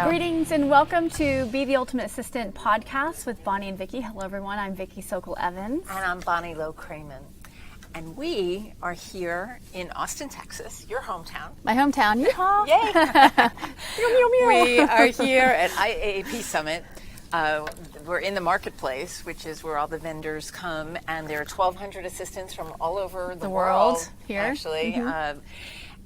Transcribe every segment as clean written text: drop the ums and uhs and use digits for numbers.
Well, greetings and welcome to Be the Ultimate Assistant podcast with Bonnie and Vickie. Hello, everyone. I'm Vickie Sokol-Evans. And I'm Bonnie Low-Kramen. And we are here in Austin, Texas, your hometown. My hometown. Yeehaw! Yay! Meow, meow, meow. We are here at IAAP Summit. We're in the marketplace, which is where all the vendors come, and there are 1,200 assistants from all over the world here. Actually.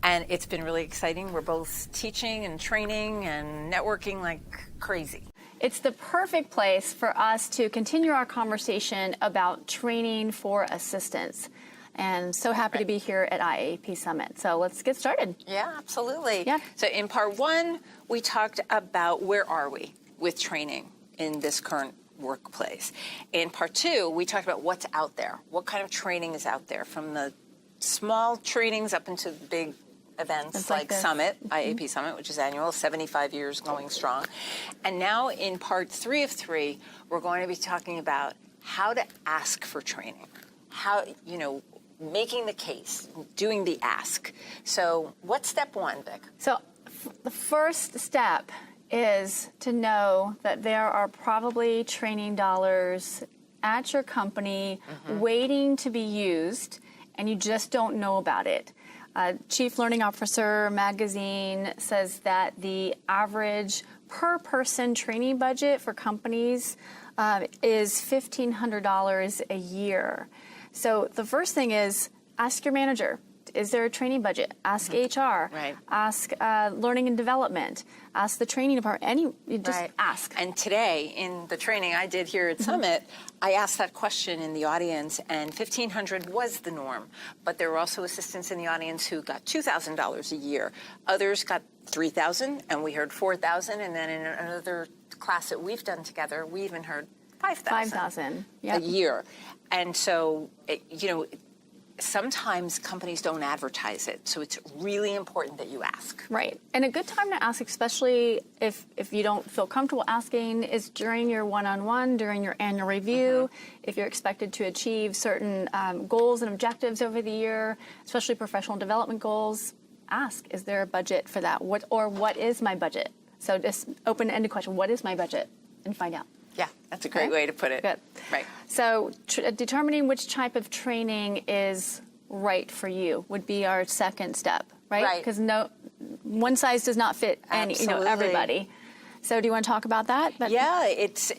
And it's been really exciting. We're both teaching and training and networking like crazy. It's the perfect place for us to continue our conversation about training for assistants. And so happy to be here at IAAP Summit. So let's get started. Yeah, absolutely. Yeah. So in part one, we talked about where are we with training in this current workplace. In part two, we talked about what's out there. What kind of training is out there, from the small trainings up into the big events like Summit, IAP Summit, which is annual, 75 years going strong. And now in part 3 of 3, we're going to be talking about how to ask for training. How, making the case, doing the ask. So what's step 1, Vic? So the first step is to know that there are probably training dollars at your company waiting to be used, and you just don't know about it. Chief Learning Officer magazine says that the average per person training budget for companies is $1,500 a year. So the first thing is ask your manager. Is there a training budget? Ask HR. Right. Ask learning and development. Ask the training department. Ask. And today, in the training I did here at Summit, I asked that question in the audience, and $1,500 was the norm. But there were also assistants in the audience who got $2,000 a year. Others got $3,000, and we heard $4,000. And then in another class that we've done together, we even heard $5,000 Yep. a year. And so, sometimes companies don't advertise it, so it's really important that you ask. Right. And a good time to ask, especially if you don't feel comfortable asking, is during your one-on-one, during your annual review, if you're expected to achieve certain goals and objectives over the year, especially professional development goals. Ask, is there a budget for that? What is my budget? So just open-ended question, what is my budget? And find out. Yeah, that's a great way to put it. Good. Right. So determining which type of training is right for you would be our second step, right? Right. Because one size does not fit everybody. So do you want to talk about that? Yeah, it's,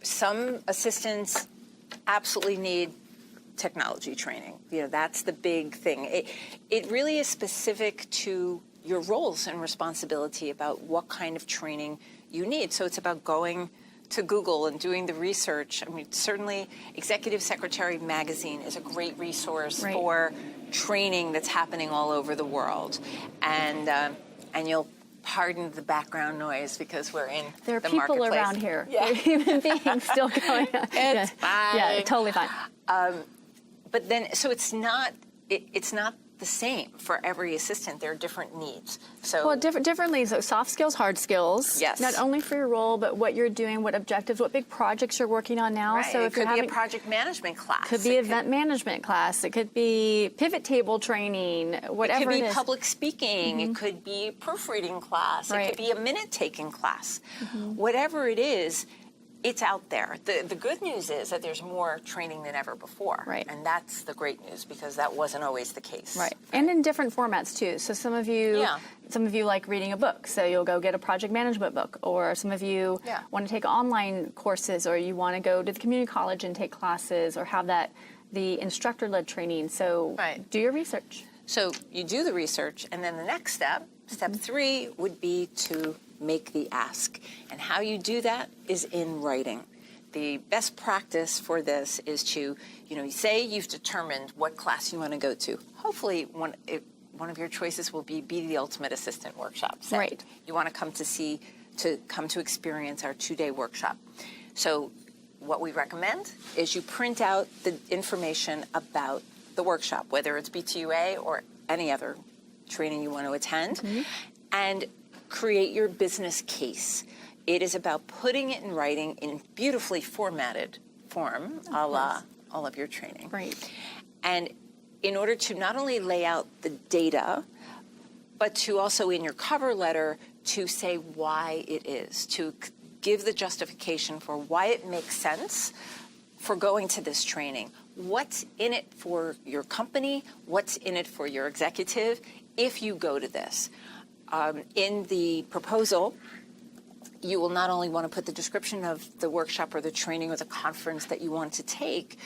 some assistants absolutely need technology training. That's the big thing. It really is specific to your roles and responsibility about what kind of training you need. So it's about going to Google and doing the research. I mean, certainly Executive Secretary Magazine is a great resource for training that's happening all over the world. And you'll pardon the background noise because we're in the marketplace. There are people around here. Yeah. There are human beings still going on. It's fine. Yeah, totally fine. But then, so it's not the same for every assistant. There are different needs. So differently. So soft skills, hard skills. Yes. Not only for your role, but what you're doing, what objectives, what big projects you're working on now. Right. So it could be a project management class. Could be event management class. It could be pivot table training. Whatever it is. It could be public speaking. It could be a proofreading class. Right. It could be a minute taking class. Whatever it is, it's out there. The good news is that there's more training than ever before. Right. And that's the great news, because that wasn't always the case. Right. And in different formats too. So some of you like reading a book, so you'll go get a project management book, or some of you want to take online courses, or you want to go to the community college and take classes, or have the instructor-led training. So do your research. So you do the research, and then the next step, step 3, would be to make the ask. And how you do that is in writing. The best practice for this is to, say you've determined what class you want to go to. Hopefully one of your choices will be the Ultimate Assistant workshop. Right. You want to come to experience our 2-day workshop. So what we recommend is you print out the information about the workshop, whether it's BTUA or any other training you want to attend, and create your business case. It is about putting it in writing in beautifully formatted form, a la all of your training. Right. And in order to not only lay out the data, but to also in your cover letter to say why it is, to give the justification for why it makes sense for going to this training. What's in it for your company? What's in it for your executive if you go to this? In the proposal, you will not only want to put the description of the workshop or the training or the conference that you want to take,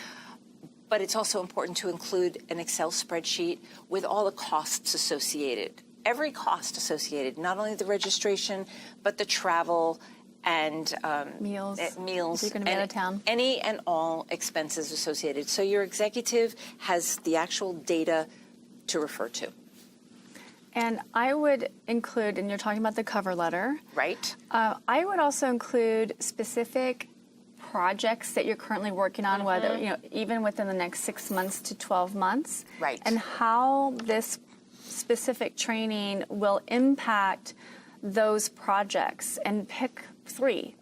but it's also important to include an Excel spreadsheet with all the costs associated. Every cost associated, not only the registration, but the travel and meals. If you're going to be out of town. Any and all expenses associated. So your executive has the actual data to refer to. And I would include, and you're talking about the cover letter. Right. I would also include specific projects that you're currently working on, whether, even within the next 6 months to 12 months. Right. And how this specific training will impact those projects, and pick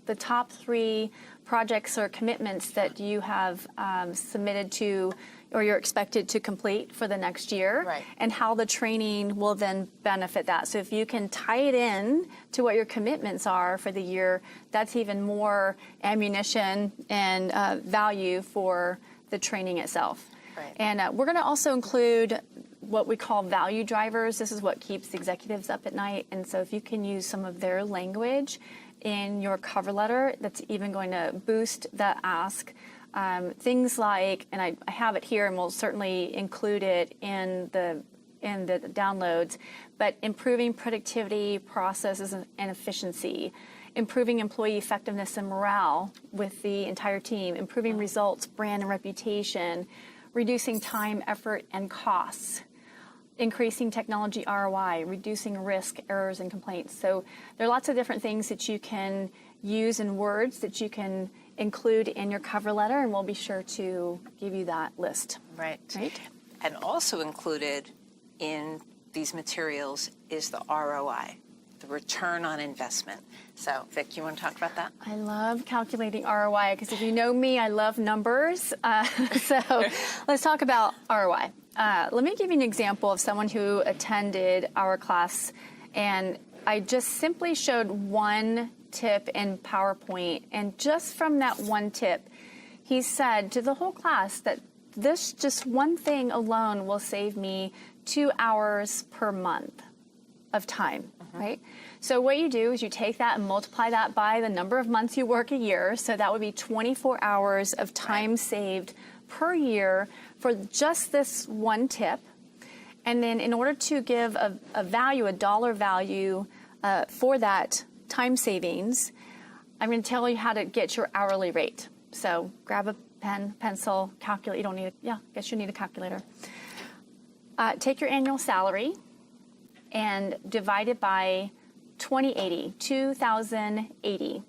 the top three projects or commitments that you have submitted to or you're expected to complete for the next year, right, and how the training will then benefit that. So if you can tie it in to what your commitments are for the year, that's even more ammunition and value for the training itself. Right. And we're going to also include what we call value drivers. This is what keeps executives up at night. And so if you can use some of their language in your cover letter, that's even going to boost the ask. Things like, and I have it here, and we'll certainly include it in the downloads, but improving productivity, processes, and efficiency, improving employee effectiveness and morale with the entire team, improving results, brand and reputation, reducing time, effort, and costs, increasing technology ROI, reducing risk, errors, and complaints. So there are lots of different things that you can use in words that you can include in your cover letter, and we'll be sure to give you that list. Right. Right? And also included in these materials is the ROI, the return on investment. So, Vic, you want to talk about that? I love calculating ROI because if you know me, I love numbers. So let's talk about ROI. Let me give you an example of someone who attended our class, and I just simply showed one tip in PowerPoint, and just from that one tip, he said to the whole class that this just one thing alone will save me 2 hours per month of time, right? So what you do is you take that and multiply that by the number of months you work a year, so that would be 24 hours of time saved per year for just this one tip. And then in order to give a value, a dollar value for that time savings, I'm going to tell you how to get your hourly rate. So grab a pen, pencil, calculate. You don't need I guess you need a calculator. Take your annual salary and divide it by 2080.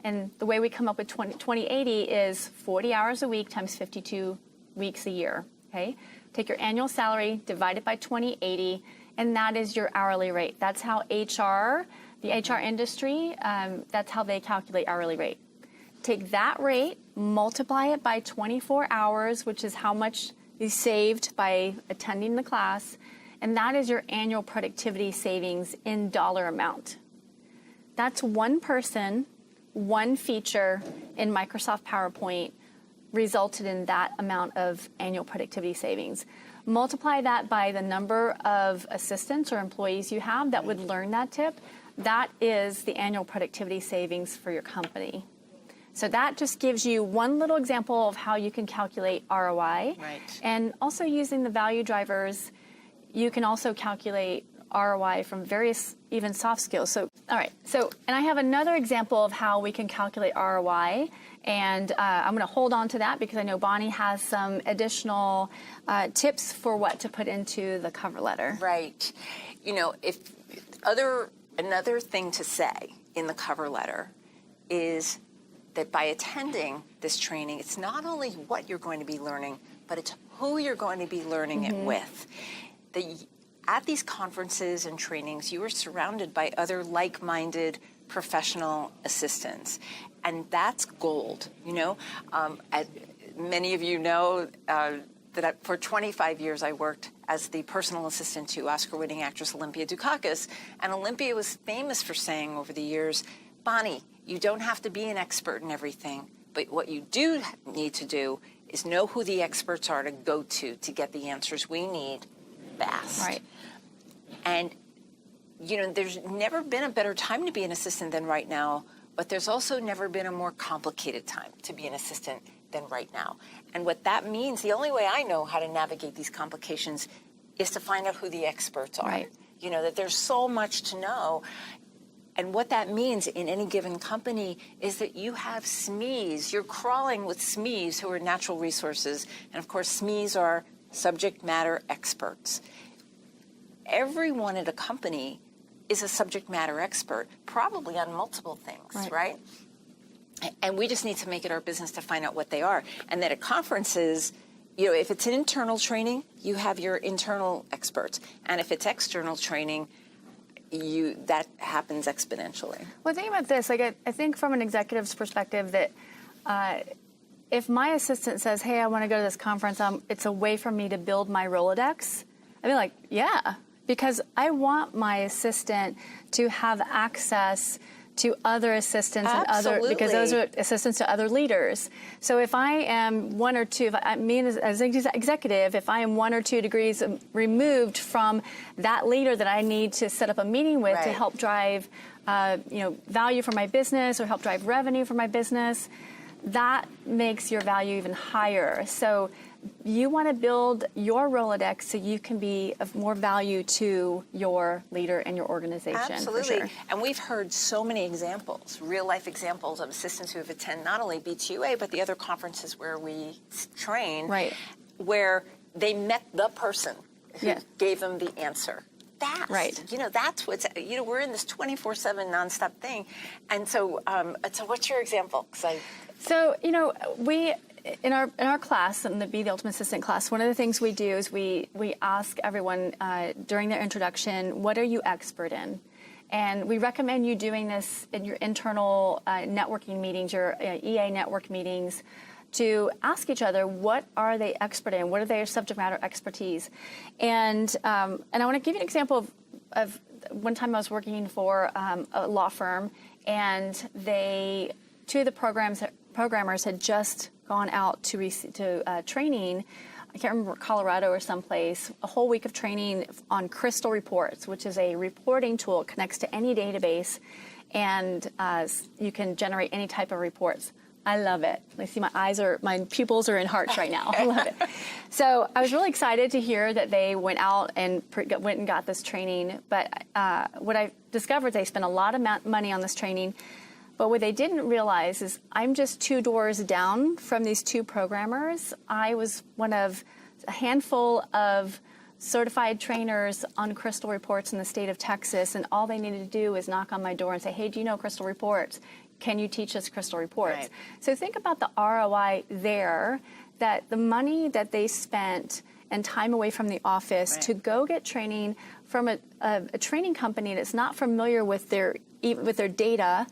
And the way we come up with 2080 is 40 hours a week times 52 weeks a year. Okay? Take your annual salary, divide it by 2080, and that is your hourly rate. That's how the HR industry, that's how they calculate hourly rate. Take that rate, multiply it by 24 hours, which is how much you saved by attending the class, and that is your annual productivity savings in dollar amount. That's one person, one feature in Microsoft PowerPoint resulted in that amount of annual productivity savings. Multiply that by the number of assistants or employees you have that would learn that tip. That is the annual productivity savings for your company. So that just gives you one little example of how you can calculate ROI. Right. And also using the value drivers, you can also calculate ROI from various even soft skills. So, all right. So, and I have another example of how we can calculate ROI. And I'm going to hold on to that because I know Bonnie has some additional tips for what to put into the cover letter. Right. Another thing to say in the cover letter is that by attending this training, it's not only what you're going to be learning, but it's who you're going to be learning it with. At these conferences and trainings, you are surrounded by other like-minded professional assistants, and that's gold. Many of you know that for 25 years I worked as the personal assistant to Oscar-winning actress Olympia Dukakis, and Olympia was famous for saying over the years, Bonnie, you don't have to be an expert in everything, but what you do need to do is know who the experts are to go to get the answers we need fast. Right. And, there's never been a better time to be an assistant than right now, but there's also never been a more complicated time to be an assistant than right now. And what that means, the only way I know how to navigate these complications is to find out who the experts are. Right. That there's so much to know. And what that means in any given company is that you have SMEs. You're crawling with SMEs who are natural resources. And of course, SMEs are subject matter experts. Everyone at a company is a subject matter expert, probably on multiple things, right? And we just need to make it our business to find out what they are. And then at conferences, if it's an internal training, you have your internal experts. And if it's external training, that happens exponentially. Well, think about this. Like, I think from an executive's perspective that if my assistant says, hey, I want to go to this conference, it's a way for me to build my Rolodex, I'd be like, yeah, because I want my assistant to have access to other assistants because those are assistants to other leaders. So if I am one or two, as an executive, if I am 1 or 2 degrees removed from that leader that I need to set up a meeting with to help drive, value for my business or help drive revenue for my business, that makes your value even higher. So you want to build your Rolodex so you can be of more value to your leader and your organization. Absolutely. For sure. And we've heard so many examples, real-life examples of assistants who have attended not only BTUA, but the other conferences where we train, where they met the person who gave them the answer. That's, that's what's, we're in this 24/7 nonstop thing. And so, what's your example? So, we, in our class, in the Be the Ultimate Assistant class, one of the things we do is we ask everyone during their introduction, what are you expert in? And we recommend you doing this in your internal networking meetings, your EA network meetings, to ask each other, what are they expert in? What are their subject matter expertise? And I want to give you an example of one time I was working for a law firm, and two of the programmers had just gone out to training. I can't remember, Colorado or someplace, a whole week of training on Crystal Reports, which is a reporting tool. It connects to any database, and you can generate any type of reports. I love it. I see my pupils are in hearts right now. I love it. So I was really excited to hear that they went out and went and got this training. But what I discovered, they spent a lot of money on this training. But what they didn't realize is I'm just 2 doors down from these 2 programmers. I was one of a handful of certified trainers on Crystal Reports in the state of Texas, and all they needed to do was knock on my door and say, hey, do you know Crystal Reports? Can you teach us Crystal Reports? Right. So think about the ROI there, that the money that they spent and time away from the office to go get training from a training company that's not familiar with their data.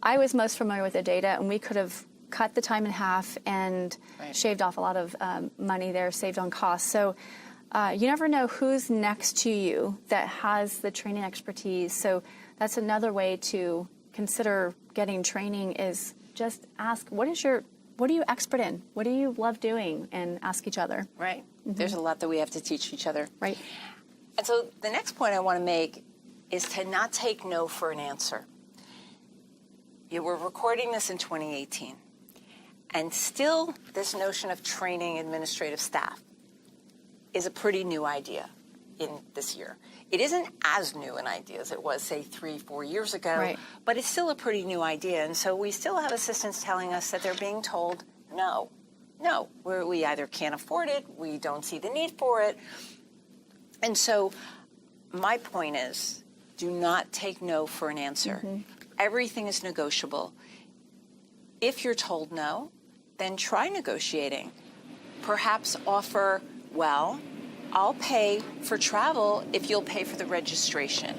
I was most familiar with their data, and we could have cut the time in half and shaved off a lot of money there, saved on costs. So you never know who's next to you that has the training expertise. So that's another way to consider getting training, is just ask, what are you expert in? What do you love doing? And ask each other. Right. Mm-hmm. There's a lot that we have to teach each other. Right. And so the next point I want to make is to not take no for an answer. We're recording this in 2018, and still this notion of training administrative staff is a pretty new idea in this year. It isn't as new an idea as it was, say, 3-4 years ago, but it's still a pretty new idea. And so we still have assistants telling us that they're being told, no, we either can't afford it, we don't see the need for it. And so my point is, do not take no for an answer. Mm-hmm. Everything is negotiable. If you're told no, then try negotiating. Perhaps offer, well, I'll pay for travel if you'll pay for the registration.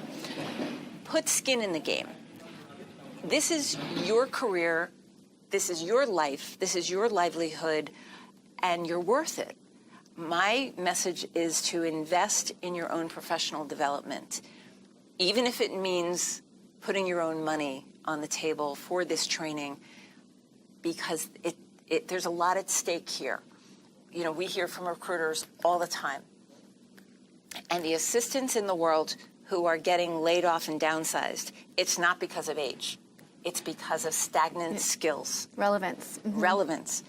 Put skin in the game. This is your career, this is your life, this is your livelihood, and you're worth it. my message is to invest in your own professional development, even if it means putting your own money on the table for this training, because there's a lot at stake here. You know, we hear from recruiters all the time. And the assistants in the world who are getting laid off and downsized, it's not because of age. It's because of stagnant skills. Relevance. Mm-hmm. Relevance.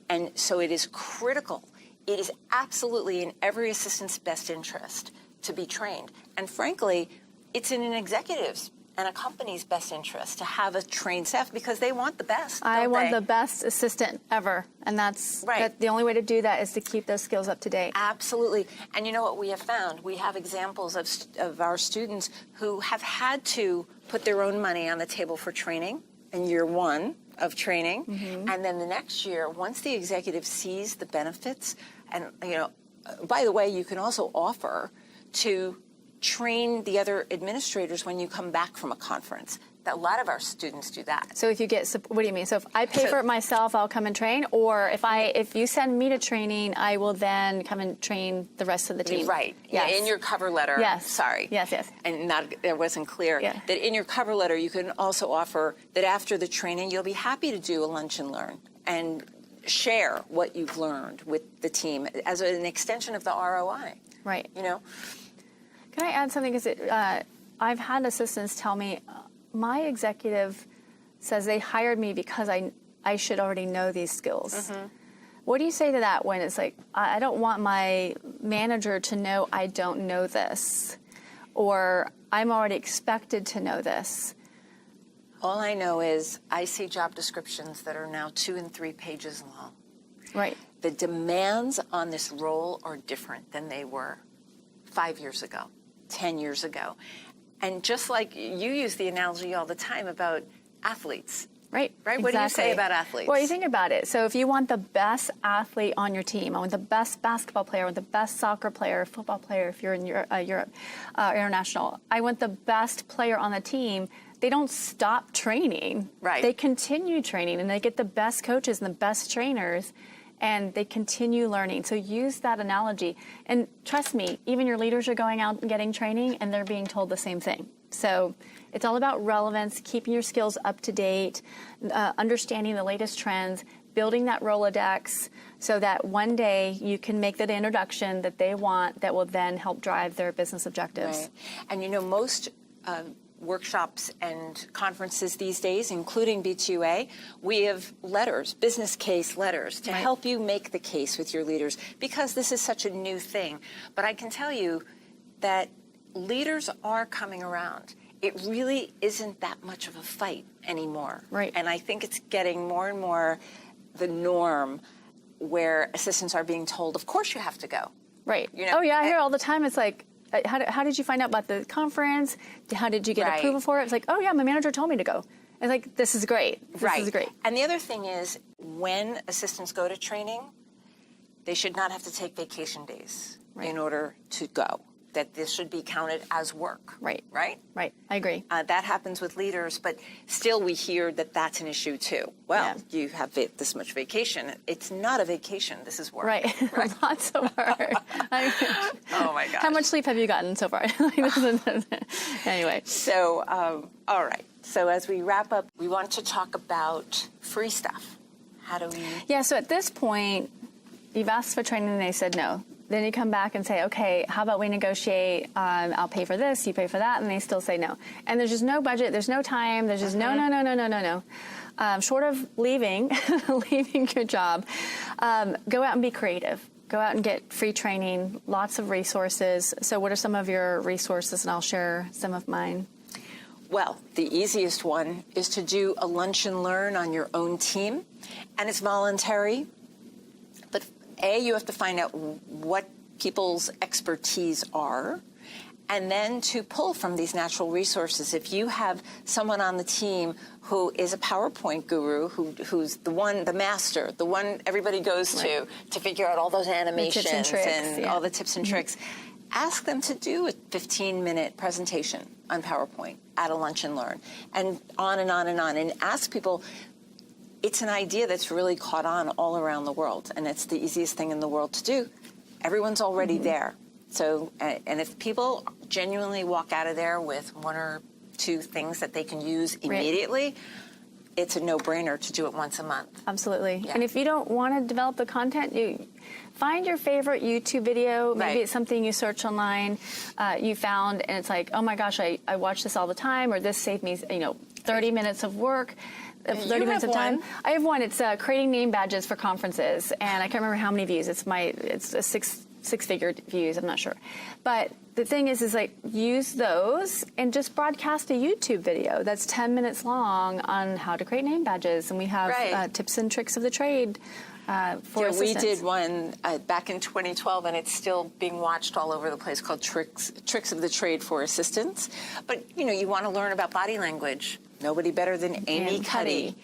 And so it is critical. It is absolutely in every assistant's best interest to be trained. And frankly, it's in an executive's and a company's best interest to have a trained staff, because they want the best. I want the best assistant ever. And that's right. The only way to do that is to keep those skills up to date. Absolutely. And you know what we have found? We have examples of our students who have had to put their own money on the table for training in year one of training. Mm-hmm. And then the next year, once the executive sees the benefits, and, you know, by the way, you can also offer to train the other administrators when you come back from a conference. A lot of our students do that. So if you get, what do you mean? So if I pay for it myself, I'll come and train, or if you send me to training, I will then come and train the rest of the team. Right. Yes. In your cover letter. Yes. Sorry. Yes. And that wasn't clear. Yeah. That in your cover letter, you can also offer that after the training, you'll be happy to do a lunch and learn and share what you've learned with the team as an extension of the ROI. Right. You know? Can I add something? Because I've had assistants tell me, my executive says they hired me because I should already know these skills. Mm-hmm. What do you say to that when it's like, I don't want my manager to know I don't know this, or I'm already expected to know this? All I know is I see job descriptions that are now 2 and 3 pages long. Right. The demands on this role are different than they were 5 years ago, 10 years ago. And just like you use the analogy all the time about athletes. Right. Right? What do you say about athletes? Well, you think about it. So if you want the best athlete on your team, I want the best basketball player, I want the best soccer player, football player, if you're in Europe, international, I want the best player on the team. They don't stop training. Right. They continue training, and they get the best coaches and the best trainers, and they continue learning. So use that analogy. And trust me, even your leaders are going out and getting training, and they're being told the same thing. So it's all about relevance, keeping your skills up to date, understanding the latest trends, building that Rolodex so that one day you can make that introduction that they want that will then help drive their business objectives. Right. And you know, most workshops and conferences these days, including B2A, we have letters, business case letters, to help you make the case with your leaders, because this is such a new thing. But I can tell you that leaders are coming around. It really isn't that much of a fight anymore. Right. And I think it's getting more and more the norm where assistants are being told, of course you have to go. Right. You know, oh, yeah, I hear all the time. It's like, how did you find out about the conference? How did you get approval for it? It's like, oh, yeah, my manager told me to go. It's like, this is great. This is great. And the other thing is, when assistants go to training, they should not have to take vacation days in order to go. That this should be counted as work. Right. Right? Right. I agree. That happens with leaders, but still we hear that that's an issue too. Well, you have this much vacation. It's not a vacation. This is work. Right. Lots of work. Oh, my gosh. How much sleep have you gotten so far? Anyway. So, all right. So as we wrap up, we want to talk about free stuff. How do we... Yeah, so at this point, you've asked for training and they said no. Then you come back and say, okay, how about we negotiate? I'll pay for this, you pay for that, and they still say no. And there's just no budget, there's no time, there's just no. Short of leaving your job, go out and be creative. Go out and get free training, lots of resources. So what are some of your resources? And I'll share some of mine. Well, the easiest one is to do a lunch and learn on your own team, and it's voluntary. But you have to find out what people's expertise are, and then to pull from these natural resources. If you have someone on the team who is a PowerPoint guru, who's the master, the one everybody goes to figure out all those animations and all the tips and tricks, ask them to do a 15-minute presentation on PowerPoint at a lunch and learn, and on and on and on, and ask people, it's an idea that's really caught on all around the world, and it's the easiest thing in the world to do. Everyone's already there. So, and if people genuinely walk out of there with one or two things that they can use immediately, it's a no-brainer to do it once a month. Absolutely. Yeah. And if you don't want to develop the content, you find your favorite YouTube video. Maybe it's something you search online, you found, and it's like, oh my gosh, I watch this all the time, or this saved me, 30 minutes of work. 30 minutes of time. I have one. It's creating name badges for conferences, and I can't remember how many views. It's a six-figure views. I'm not sure, but the thing is like use those and just broadcast a YouTube video that's 10 minutes long on how to create name badges, and we have tips and tricks of the trade. For we did one back in 2012, and it's still being watched all over the place, called Tricks of the Trade for Assistants. But you want to learn about body language. Nobody better than Amy Cuddy.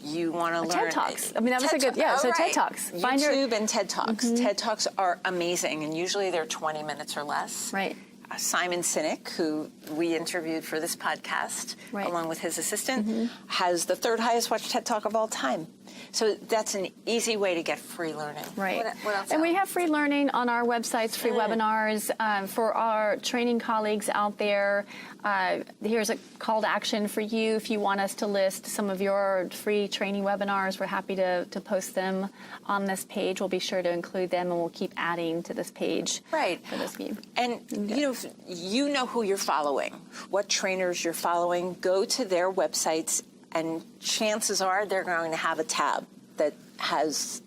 You want to learn TED Talks. I mean, that was a good TED Talks. YouTube and TED Talks. TED Talks are amazing, and usually they're 20 minutes or less. Right. Simon Sinek, who we interviewed for this podcast, along with his assistant, has the third highest watched TED Talk of all time. So that's an easy way to get free learning. Right. What else? And we have free learning on our websites, free webinars. For our training colleagues out there, here's a call to action for you. If you want us to list some of your free training webinars, we're happy to post them on this page. We'll be sure to include them, and we'll keep adding to this page for this view. And, you know who you're following, what trainers you're following. Go to their websites, and chances are they're going to have a tab that has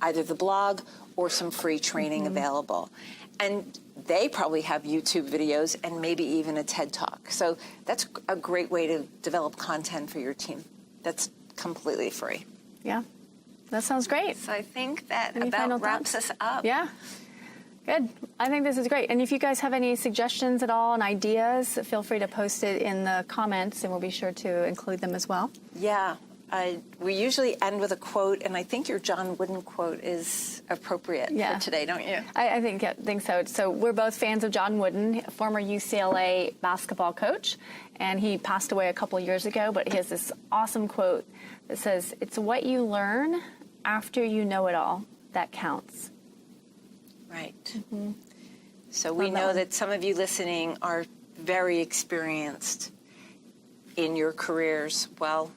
either the blog or some free training available. And they probably have YouTube videos and maybe even a TED Talk. So that's a great way to develop content for your team. That's completely free. Yeah, that sounds great. So I think that Any about final wraps thoughts? us up. Yeah. Good. I think this is great. And if you guys have any suggestions at all and ideas, feel free to post it in the comments, and we'll be sure to include them as well. Yeah. We usually end with a quote, and I think your John Wooden quote is appropriate for today, don't you? I think so. So we're both fans of John Wooden, former UCLA basketball coach, and he passed away a couple years ago, but he has this awesome quote that says, "It's what you learn after you know it all that counts." Right. So we know that some of you listening are very experienced in your careers. Well,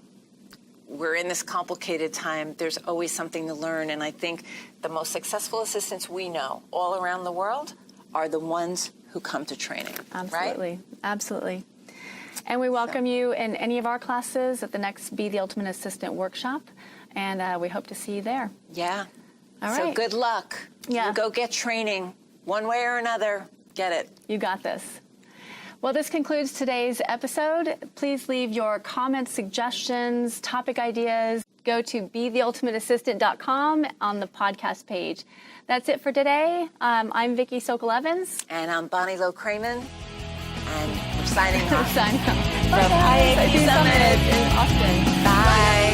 we're in this complicated time. There's always something to learn. And I think the most successful assistants we know all around the world are the ones who come to training. Absolutely. Right? Absolutely. And we welcome you in any of our classes at the next Be the Ultimate Assistant workshop. And we hope to see you there. Yeah. All right. So good luck. Yeah. You go get training one way or another. Get it. You got this. Well, this concludes today's episode. Please leave your comments, suggestions, topic ideas. Go to betheultimateassistant.com on the podcast page. That's it for today. I'm Vickie Sokol-Evans. And I'm Bonnie Low-Kramen. And we're signing off. Signing off. From IAP Summit in Austin. Bye.